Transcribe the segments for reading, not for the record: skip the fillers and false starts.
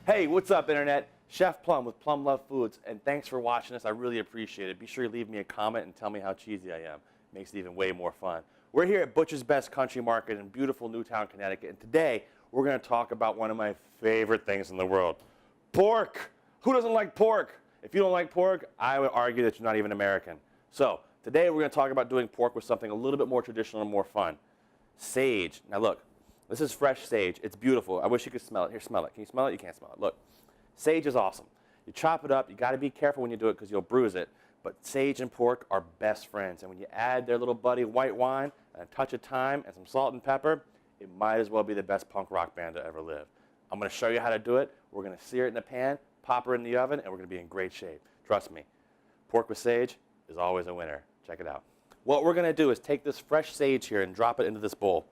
Hey, what's up, Internet? Chef Plum with Plum Love Foods, and thanks for watching this. I really appreciate it. Be sure you leave me a comment and tell me how cheesy I am. It makes it even way more fun. We're here at Butcher's Best Country Market in beautiful Newtown, Connecticut, and today we're going to talk about one of my favorite things in the world, pork. Who doesn't like pork? If you don't like pork, I would argue that you're not even American. So today we're going to talk about doing pork with something a little bit more traditional and more fun. Sage. Now look, this is fresh sage. It's beautiful. I wish you could smell it. Here, smell it. Can you smell it? You can't smell it. Look, sage is awesome. You chop it up. You got to be careful when you do it because you'll bruise it. But sage and pork are best friends. And when you add their little buddy white wine and a touch of thyme and some salt and pepper, it might as well be the best punk rock band to ever live. I'm going to show you how to do it. We're going to sear it in the pan, pop her in the oven, and we're going to be in great shape. Trust me, pork with sage is always a winner. Check it out. What we're going to do is take this fresh sage here and drop it into this bowl.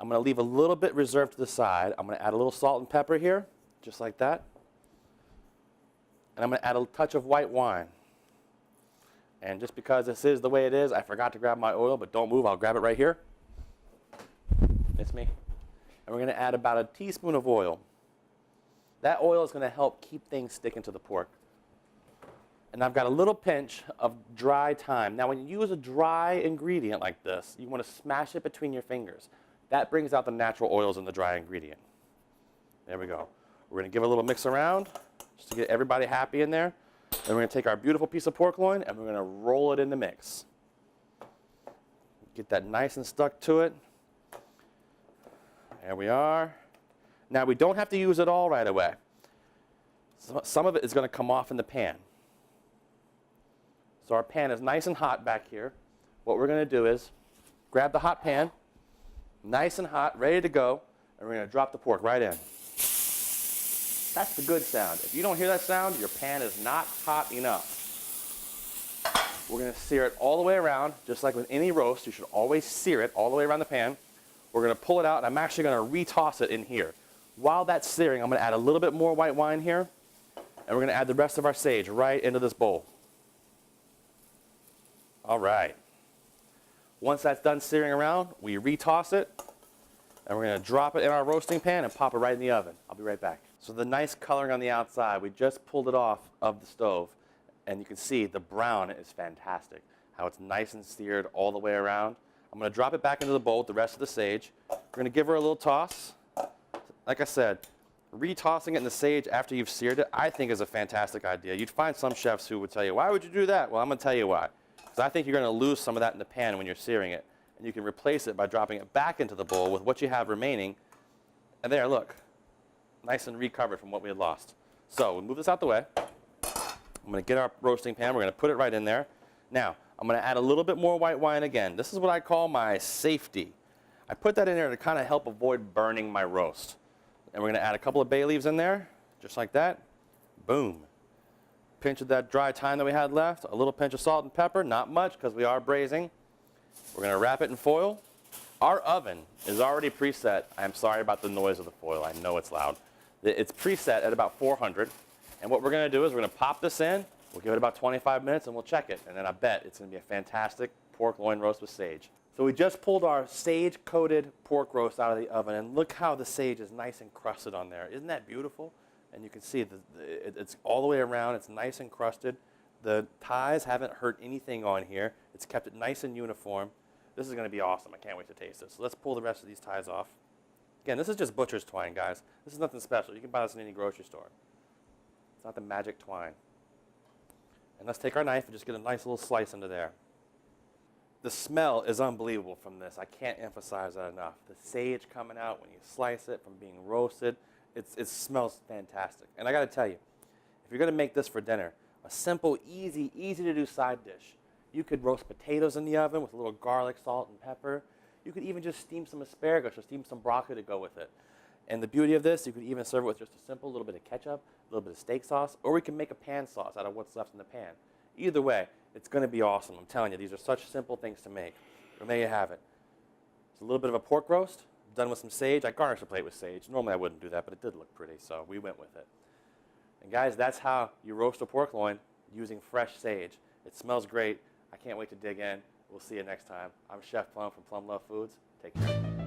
I'm going to leave a little bit reserved to the side. I'm going to add a little salt and pepper here, just like that. And I'm going to add a touch of white wine. And just because this is the way it is, I forgot to grab my oil, but don't move. I'll grab it right here. It's me. And we're going to add about a teaspoon of oil. That oil is going to help keep things sticking to the pork. And I've got a little pinch of dry thyme. Now, when you use a dry ingredient like this, you want to smash it between your fingers. That brings out the natural oils in the dry ingredient. There we go. We're going to give it a little mix around just to get everybody happy in there. Then we're going to take our beautiful piece of pork loin and we're going to roll it in the mix. Get that nice and stuck to it. There we are. Now, we don't have to use it all right away. Some of it is going to come off in the pan. So our pan is nice and hot back here. What we're going to do is grab the hot pan, nice and hot, ready to go, and we're going to drop the pork right in. That's the good sound. If you don't hear that sound, your pan is not hot enough. We're going to sear it all the way around, just like with any roast. You should always sear it all the way around the pan. We're going to pull it out, and I'm actually going to retoss it in here. While that's searing, I'm going to add a little bit more white wine here, and we're going to add the rest of our sage right into this bowl. All right. Once that's done searing around, we retoss it, and we're going to drop it in our roasting pan and pop it right in the oven. I'll be right back. So the nice coloring on the outside, we just pulled it off of the stove, and you can see the brown is fantastic, how it's nice and seared all the way around. I'm going to drop it back into the bowl with the rest of the sage. We're going to give her a little toss. Like I said, retossing it in the sage after you've seared it, I think is a fantastic idea. You'd find some chefs who would tell you, why would you do that? Well, I'm going to tell you why. Because I think you're going to lose some of that in the pan when you're searing it. And you can replace it by dropping it back into the bowl with what you have remaining. And there, look, nice and recovered from what we had lost. So we'll move this out the way. I'm going to get our roasting pan. We're going to put it right in there. Now, I'm going to add a little bit more white wine again. This is what I call my safety. I put that in there to kind of help avoid burning my roast. And we're going to add a couple of bay leaves in there, just like that. Boom. Pinch of that dry thyme that we had left, a little pinch of salt and pepper, not much because we are braising. We're going to wrap it in foil. Our oven is already preset. I'm sorry about the noise of the foil. I know it's loud. It's preset at about 400. And what we're going to do is we're going to pop this in. We'll give it about 25 minutes and we'll check it. And then I bet it's going to be a fantastic pork loin roast with sage. So we just pulled our sage-coated pork roast out of the oven, and look how the sage is nice and crusted on there. Isn't that beautiful? And you can see it's all the way around. It's nice and crusted. The ties haven't hurt anything on here. It's kept it nice and uniform. This is going to be awesome. I can't wait to taste this. So let's pull the rest of these ties off. Again, this is just butcher's twine, guys. This is nothing special. You can buy this in any grocery store. It's not the magic twine. And let's take our knife and just get a nice little slice into there. The smell is unbelievable from this. I can't emphasize that enough. The sage coming out when you slice it from being roasted, it smells fantastic. And I got to tell you, if you're going to make this for dinner, a simple, easy to do side dish. You could roast potatoes in the oven with a little garlic, salt, and pepper. You could even just steam some asparagus or steam some broccoli to go with it. And the beauty of this, you could even serve it with just a simple little bit of ketchup, a little bit of steak sauce, or we can make a pan sauce out of what's left in the pan. Either way, it's going to be awesome. I'm telling you, these are such simple things to make. And there you have it. It's a little bit of a pork roast, done with some sage. I garnished the plate with sage. Normally I wouldn't do that, but it did look pretty, so we went with it. And guys, that's how you roast a pork loin using fresh sage. It smells great. I can't wait to dig in. We'll see you next time. I'm Chef Plum from Plum Love Foods. Take care.